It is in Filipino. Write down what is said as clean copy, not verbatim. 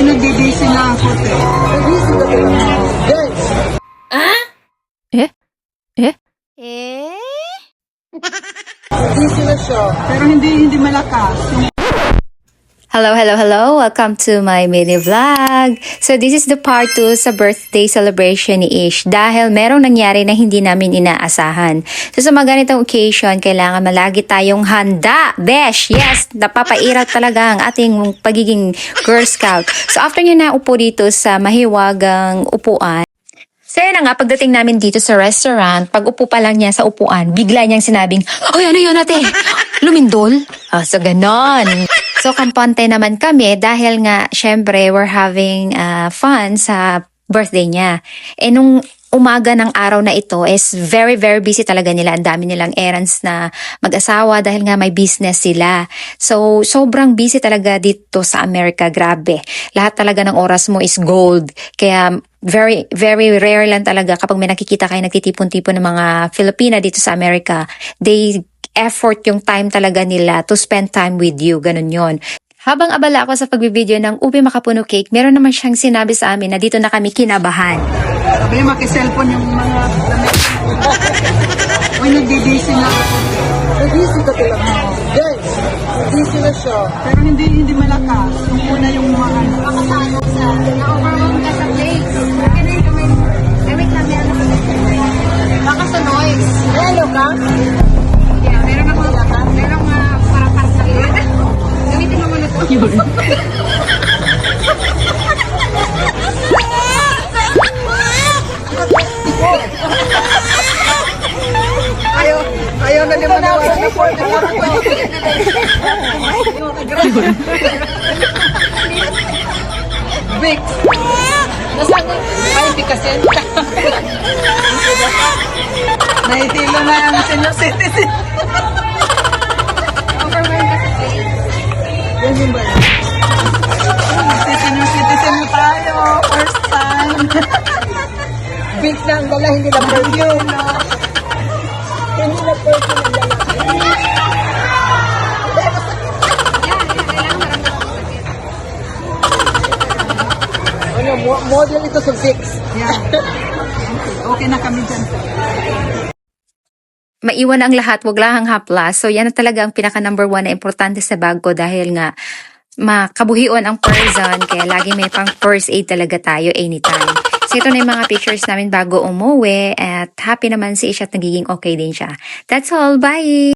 Ay, nagbibisi na ako, te. Nagbibisi ka talaga. Guys! Eh? Eh? Nagbibisi na siya. Pero hindi malakas. Hello, hello, hello! Welcome to my mini vlog! So this is the part 2 sa birthday celebration ni Ish dahil merong nangyari na hindi namin inaasahan. So sa mga ganitong occasion, kailangan malagi tayong handa! Besh! Yes! Napapairat talaga ang ating pagiging Girl Scout. So after nyo na upo dito sa mahiwagang upuan, so yun na nga, pagdating namin dito sa restaurant, pag upo pa lang niya sa upuan, bigla niyang sinabing, "Oy, ano yun ate? Lumindol?" So ganon. So kampante naman kami dahil nga, syempre, we're having fun sa birthday niya. Nung umaga ng araw na ito is very, very busy talaga nila. Ang dami nilang errands na mag-asawa dahil nga may business sila. So, sobrang busy talaga dito sa Amerika. Grabe. Lahat talaga ng oras mo is gold. Kaya, very, very rare lang talaga kapag may nakikita kayo nagtitipon-tipon ng mga Filipina dito sa Amerika. They effort yung time talaga nila to spend time with you. Ganun yon. Habang abala ako sa pagbibideo ng Ube Makapuno Cake, meron naman siyang sinabi sa amin na dito na kami kinabahan. Sabi niya, maki-cellphone yung mga damit. Uy, nagbibisi na ako, te. Nagbibisi ka talaga. Guys! Nagbibisi na siya. Pero hindi malakas. Yung una yung mga ano. Makasanok sa na-overwhelm ka sa place. Wait lang, meron ako baka sa noise. Hello ka? Yeah, meron ako parapat sa liwan. Gamitin mo muna ito. Yun. Ayaw na naman na support na ako. Vic! Nasaan na? Ay, hindi kasi. Naitilo na ang senior citizen. Overwhelm ka sa place. Yan yung ba? Senior citizen na tayo. First time. Vic na ang dala, hindi na perfume. Hindi na perfume ang dala. Ano, model ito sa Vicks. Yeah. Okay na kami dyan. Maiwan ang lahat, wag lang ang haplas. So yan na talaga ang pinaka number 1 na importante sa bag ko dahil nga makabuhion ang person kaya lagi may pang first aid talaga tayo anytime. So ito na yung mga pictures namin bago umuwi at happy naman si Ish at nagiging okay din siya. That's all, bye!